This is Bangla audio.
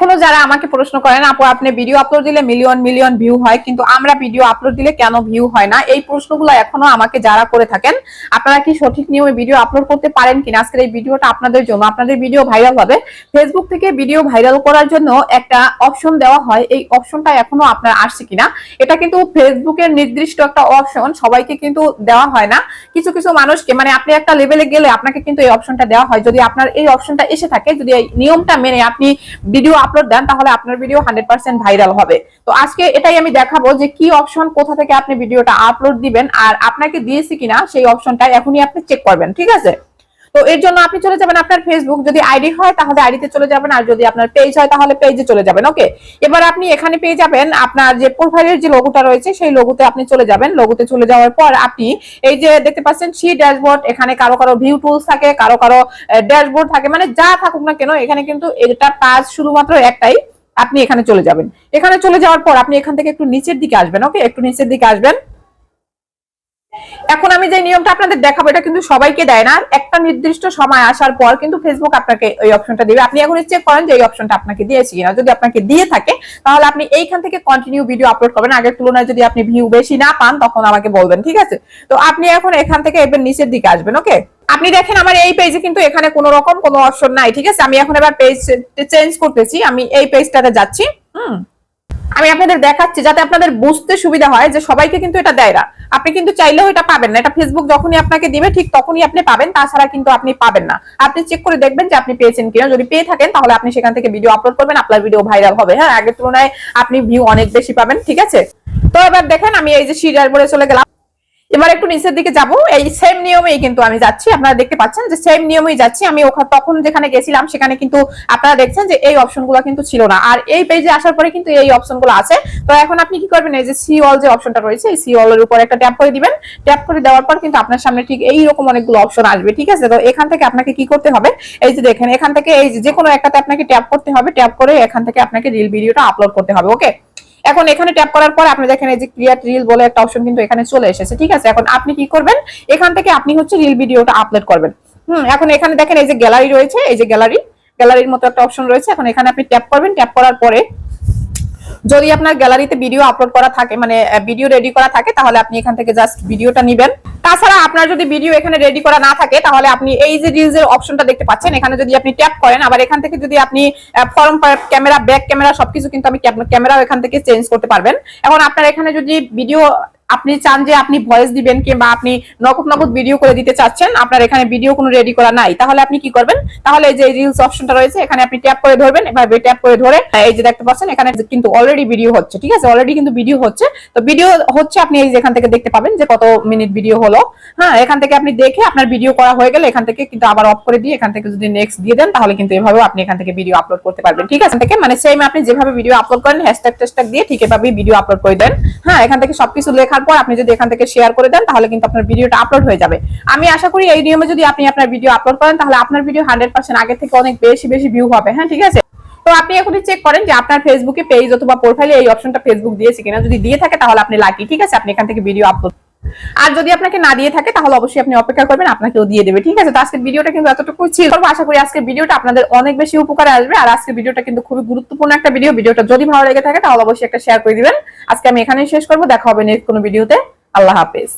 এখনো যারা আমাকে প্রশ্ন করেন আপু আপনি ভিডিও আপলোড দিলে মিলিয়ন মিলিয়ন ভিউ হয়, কিন্তু আমরা ভিডিও আপলোড দিলে কেন ভিউ হয় না, এই প্রশ্নগুলো এখনো আমাকে যারা করে থাকেন, আপনারা কি সঠিক নিয়মে ভিডিও আপলোড করতে পারেন কিনা, আজকের এই ভিডিওটা আপনাদের জন্য। আপনাদের ভিডিও ভাইরাল হবে, ফেসবুক থেকে ভিডিও ভাইরাল করার জন্য একটা অপশন দেওয়া হয়, এই অপশনটা এখনো আপনার আসছে কিনা। এটা কিন্তু ফেসবুকের নির্দিষ্ট একটা অপশন, সবাইকে কিন্তু দেওয়া হয় না, কিছু কিছু মানুষকে, মানে আপনি একটা লেভেলে গেলে আপনাকে কিন্তু এই অপশনটা দেওয়া হয়। যদি আপনার এই অপশনটা এসে থাকে, যদি এই নিয়মটা মেনে আপনি ভিডিও আপলোড দেন, তাহলে আপনার ভিডিও 100% ভাইরাল হবে। তো আজকে এটাই আমি দেখাবো যে কি অপশন, কোথা থেকে আপনি ভিডিওটা আপলোড দিবেন, আর আপনাকে দিয়েছি কিনা সেই অপশনটা এখনই আপনি চেক করবেন, ঠিক আছে। তো এর জন্য আপনি চলে যাবেন আপনার ফেসবুক, যদি আইডি হয় তাহলে আইডিতে চলে যাবেন, আর যদি আপনার পেজ হয় তাহলে পেজে চলে যাবেন। ওকে, এবার আপনি এখানে পেয়ে যাবেন আপনার যে প্রোফাইলের যে লোগোটা রয়েছে সেই লোগোতে আপনি চলে যাবেন। লোগোতে চলে যাওয়ার পর আপনি এই যে দেখতে পাচ্ছেন সি ড্যাশবোর্ড, এখানে কারো কারো ভিউ টুলস থাকে, কারো কারো ড্যাশবোর্ড থাকে, মানে যা থাকুক না কেন এখানে কিন্তু এটা কাজ শুধুমাত্র একটাই, আপনি এখানে চলে যাবেন। এখানে চলে যাওয়ার পর আপনি এখান থেকে একটু নিচের দিকে আসবেন। ওকে, একটু নিচের দিকে আসবেন। এখন আমি যে নিয়মটা আপনাদের দেখাবো এটা কিন্তু সবাইকে দেয় না, একটা নির্দিষ্ট সময় আসার পর কিন্তু ফেসবুক আপনাকে এই অপশনটা দিবে। আপনি এখন চেক করেন যে এই অপশনটা আপনাকে দিয়েছে কিনা। যদি আপনাকে দিয়ে থাকে তাহলে আপনি এইখান থেকে কন্টিনিউ ভিডিও আপলোড করবেন। আগের তুলনায় যদি আপনি ভিউ বেশি না পান তখন আমাকে বলবেন, ঠিক আছে। তো আপনি এখন এখান থেকে এবার নিচের দিকে আসবেন। ওকে, আপনি দেখেন আমার এই পেজে কিন্তু এখানে কোনো রকম কোনো অপশন নাই, ঠিক আছে। আমি এখন এবার পেজ চেঞ্জ করতেছি, আমি এই পেজটাতে যাচ্ছি। আমি আপনাদের দেখাচ্ছি যাতে আপনাদের বুঝতে সুবিধা হয় যে সবাইকে কিন্তু এটা দেয় না। আপনি কিন্তু চাইলেও এটা পাবেন না, এটা ফেসবুক যখনই আপনাকে দিবে ঠিক তখনই আপনি পাবেন, তাছাড়া কিন্তু আপনি পাবেন না। আপনি চেক করে দেখবেন যে আপনি পেয়েছেন কিনা, যদি পেয়ে থাকেন তাহলে আপনি সেখান থেকে ভিডিও আপলোড করবেন, আপনার ভিডিও ভাইরাল হবে। হ্যাঁ, আগের তুলনায় আপনি ভিউ অনেক বেশি পাবেন, ঠিক আছে। তো এবার দেখেন আমি এই যে সিরিয়াল বোর্ডে চলে গেলাম, এবার একটু নিচের দিকে যাব, এই সেম নিয়মেই কিন্তু আমি যাচ্ছি। আপনারা দেখতে পাচ্ছেন যে সেম নিয়মেই যাচ্ছি আমি। ওখানে তখন যেখানে গেছিলাম সেখানে কিন্তু আপনারা দেখছেন যে এই অপশনগুলো কিন্তু ছিল না, আর এই পেজে আসার পরে কিন্তু এই অপশনগুলো আছে। তো এখন আপনি কি করবেন, এই যে সি অল যে অপশনটা রয়েছে এই সি অল এর উপর একটা ট্যাপ করে দিবেন। ট্যাপ করে দেওয়ার পর কিন্তু আপনার সামনে ঠিক এই রকম অনেকগুলো অপশন আসবে, ঠিক আছে। তো এখান থেকে আপনাকে কি করতে হবে, এই যে দেখেন এখান থেকে এই যে কোনো একটাতে আপনাকে ট্যাপ করতে হবে। ট্যাপ করে এখান থেকে আপনাকে রিল ভিডিওটা আপলোড করতে হবে। ওকে, এখন এখানে ট্যাপ করার পর আপনি দেখেন এই যে ক্রিয়েট রিল বলে একটা অপশন কিন্তু এখানে চলে এসেছে, ঠিক আছে। এখন আপনি কি করবেন, এখান থেকে আপনি হচ্ছে রিল ভিডিওটা আপলোড করবেন। এখন এখানে দেখেন এই যে গ্যালারি রয়েছে, এই যে গ্যালারির মতো একটা অপশন রয়েছে। এখন এখানে আপনি ট্যাপ করবেন। ট্যাপ করার পরে যদি আপনার গ্যালারিতে ভিডিও আপলোড করা থাকে, মানে ভিডিও রেডি করা থাকে, তাহলে আপনি এখান থেকে জাস্ট ভিডিওটা নেবেন। তাছাড়া আপনার যদি ভিডিও এখানে রেডি করা না থাকে তাহলে আপনি এই যে রিলস এর অপশনটা দেখতে পাচ্ছেন, এখানে যদি আপনি ট্যাপ করেন, আবার এখান থেকে যদি আপনি ফরম ক্যামেরা, ব্যাক ক্যামেরা সবকিছু কিন্তু আমি ক্যামেরাও এখান থেকে চেঞ্জ করতে পারবেন। এখন আপনার এখানে যদি ভিডিও আপনি চান যে আপনি ভয়েস দিবেন কিংবা আপনি নগদ নগদ ভিডিও করে দিতে চাচ্ছেন, আপনার এখানে ভিডিও কোনো রেডি করা নাই, তাহলে আপনি কি করবেন, তাহলে এই যে রিলস অপশনটা রয়েছে এখানে আপনি ট্যাপ করে ধরবেন। এভাবে ট্যাপ করে ধরে এই যে দেখতে পাচ্ছেন এখানে কিন্তু অলরেডি ভিডিও হচ্ছে, ঠিক আছে। অলরেডি কিন্তু ভিডিও হচ্ছে। তো ভিডিও হচ্ছে আপনি এই যে এখান থেকে দেখতে পাবেন যে কত মিনিট ভিডিও হলো। হ্যাঁ, এখান থেকে আপনি দেখে আপনার ভিডিও করা হয়ে গেলে এখান থেকে কিন্তু আবার অফ করে দিয়ে এখান থেকে যদি নেক্সট দিয়ে দেন তাহলে কিন্তু এভাবে আপনি এখান থেকে ভিডিও আপলোড করতে পারবেন, ঠিক আছে। থেকে মানে সেম আপনি যেভাবে ভিডিও আপলোড করেন হ্যাশট্যাগ ট্যাশট্যাগ দিয়ে ঠিক এভাবে ভিডিও আপলোড করে দেন। হ্যাঁ, এখান থেকে সবকিছু লেখার পর আপনি যদি এখান থেকে শেয়ার করে দেন তাহলে কিন্তু আপনার ভিডিওটা আপলোড হয়ে যাবে। আমি আশা করি এই নিয়মে যদি আপনি আপনার ভিডিও আপলোড করেন তাহলে আপনার ভিডিও 100% আগে থেকে অনেক বেশি বেশি ভিউ হবে। হ্যাঁ, ঠিক আছে। তো আপনি এখনই চেক করেন যে আপনার ফেসবুকে পেজ অথবা প্রোফাইলে এই অপশনটা ফেসবুক দিয়েছে কিনা। যদি দিয়ে থাকে তাহলে আপনি লাকি, ঠিক আছে। আপনি এখান থেকে ভিডিও আপলোড, আর যদি আপনাকে না দিয়ে থাকে তাহলে অবশ্যই আপনি অপেক্ষা করবেন, আপনাকেও দিয়ে দেবে, ঠিক আছে। তো আজকের ভিডিওটা কিন্তু এতটুকু ছিল। আশা করি আজকের ভিডিওটা আপনাদের অনেক বেশি উপকারে আসবে। আর আজকের ভিডিওটা কিন্তু খুবই গুরুত্বপূর্ণ একটা ভিডিও। ভিডিওটা যদি ভালো লেগে থাকে তাহলে অবশ্যই একটা শেয়ার করে দিবেন। আজকে আমি এখানেই শেষ করবো, দেখা হবে নেক্সট কোনো ভিডিওতে। আল্লাহ হাফেজ।